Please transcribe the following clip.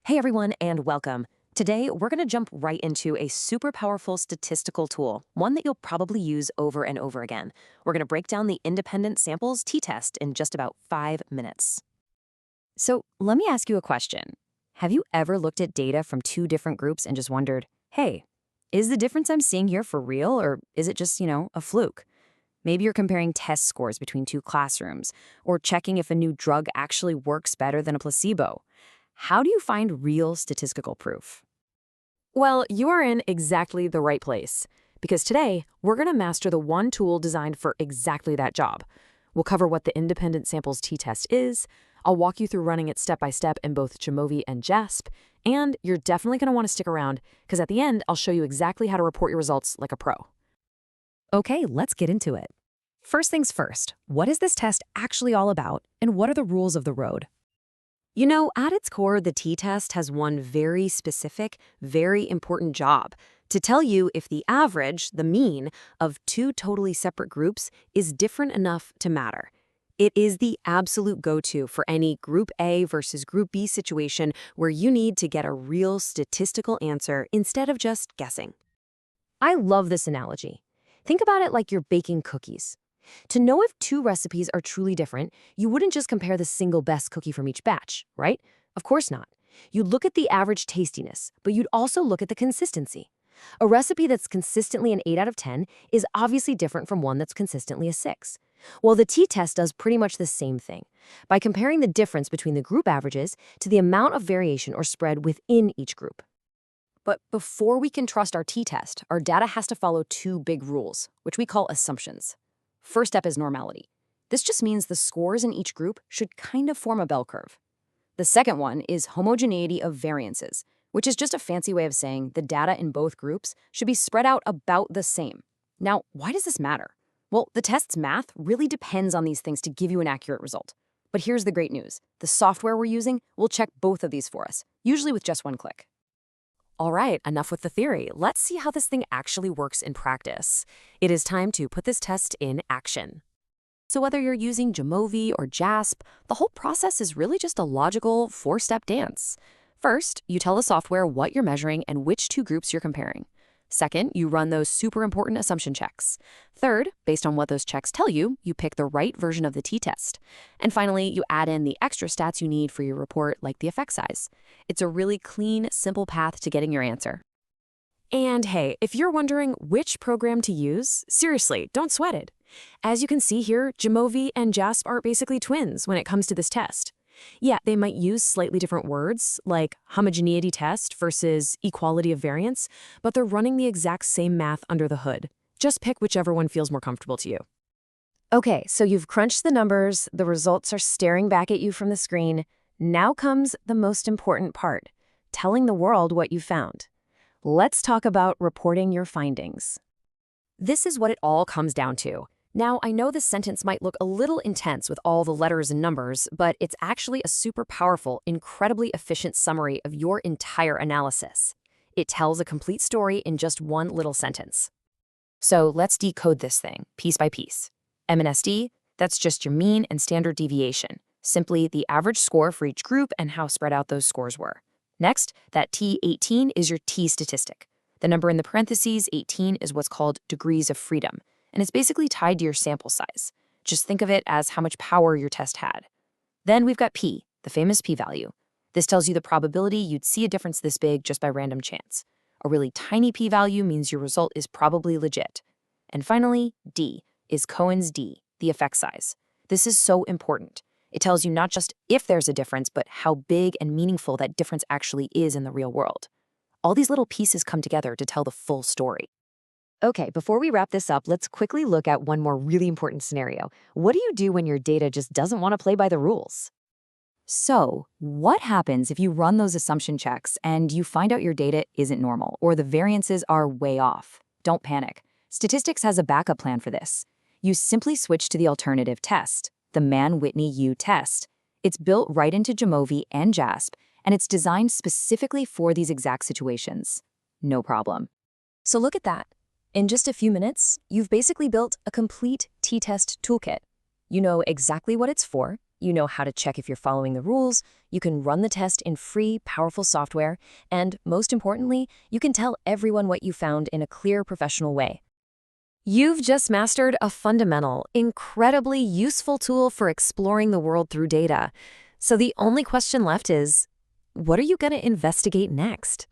Hey everyone, and welcome. Today, we're going to jump right into a super powerful statistical tool, one that you'll probably use over and over again. We're going to break down the independent samples t-test in just about 5 minutes. So let me ask you a question. Have you ever looked at data from two different groups and just wondered, hey, is the difference I'm seeing here for real, or is it just, a fluke? Maybe you're comparing test scores between two classrooms, or checking if a new drug actually works better than a placebo. How do you find real statistical proof? Well, you are in exactly the right place, because today we're going to master the one tool designed for exactly that job. We'll cover what the independent samples t-test is, I'll walk you through running it step by step in both Jamovi and JASP, and you're definitely going to want to stick around, because at the end I'll show you exactly how to report your results like a pro. Okay, let's get into it. First things first, what is this test actually all about, and what are the rules of the road? At its core, the t-test has one very specific, very important job: to tell you if the average, the mean, of two totally separate groups is different enough to matter. It is the absolute go-to for any Group A versus Group B situation where you need to get a real statistical answer instead of just guessing. I love this analogy. Think about it like you're baking cookies. To know if two recipes are truly different, you wouldn't just compare the single best cookie from each batch, right? Of course not. You'd look at the average tastiness, but you'd also look at the consistency. A recipe that's consistently an 8 out of 10 is obviously different from one that's consistently a 6. Well, the t-test does pretty much the same thing, by comparing the difference between the group averages to the amount of variation or spread within each group. But before we can trust our t-test, our data has to follow two big rules, which we call assumptions. First step is normality. This just means the scores in each group should kind of form a bell curve. The second one is homogeneity of variances, which is just a fancy way of saying the data in both groups should be spread out about the same. Now, why does this matter? Well, the test's math really depends on these things to give you an accurate result. But here's the great news. The software we're using will check both of these for us, usually with just one click. All right, enough with the theory. Let's see how this thing actually works in practice. It is time to put this test in action. So whether you're using Jamovi or JASP, the whole process is really just a logical 4-step dance. First, you tell the software what you're measuring and which two groups you're comparing. Second, you run those super important assumption checks. Third, based on what those checks tell you, you pick the right version of the t-test. And finally, you add in the extra stats you need for your report, like the effect size. It's a really clean, simple path to getting your answer. And hey, if you're wondering which program to use, seriously, don't sweat it. As you can see here, Jamovi and JASP are basically twins when it comes to this test. Yeah, they might use slightly different words, like homogeneity test versus equality of variance, but they're running the exact same math under the hood. Just pick whichever one feels more comfortable to you. Okay, so you've crunched the numbers, the results are staring back at you from the screen. Now comes the most important part, telling the world what you found. Let's talk about reporting your findings. This is what it all comes down to. Now, I know this sentence might look a little intense with all the letters and numbers, but it's actually a super powerful, incredibly efficient summary of your entire analysis. It tells a complete story in just one little sentence. So let's decode this thing, piece by piece. MNSD, that's just your mean and standard deviation, simply the average score for each group and how spread out those scores were. Next, that T18 is your T statistic. The number in the parentheses, 18, is what's called degrees of freedom, and it's basically tied to your sample size. Just think of it as how much power your test had. Then we've got P, the famous p-value. This tells you the probability you'd see a difference this big just by random chance. A really tiny p-value means your result is probably legit. And finally, D is Cohen's d, the effect size. This is so important. It tells you not just if there's a difference, but how big and meaningful that difference actually is in the real world. All these little pieces come together to tell the full story. Okay, before we wrap this up, let's quickly look at one more really important scenario. What do you do when your data just doesn't want to play by the rules? So, what happens if you run those assumption checks and you find out your data isn't normal or the variances are way off? Don't panic. Statistics has a backup plan for this. You simply switch to the alternative test, the Mann-Whitney U test. It's built right into Jamovi and JASP, and it's designed specifically for these exact situations. No problem. So look at that. In just a few minutes, you've basically built a complete t-test toolkit. You know exactly what it's for, You know how to check if you're following the rules, you can run the test in free, powerful software, and most importantly, you can tell everyone what you found in a clear, professional way. You've just mastered a fundamental, incredibly useful tool for exploring the world through data. So the only question left is, what are you going to investigate next?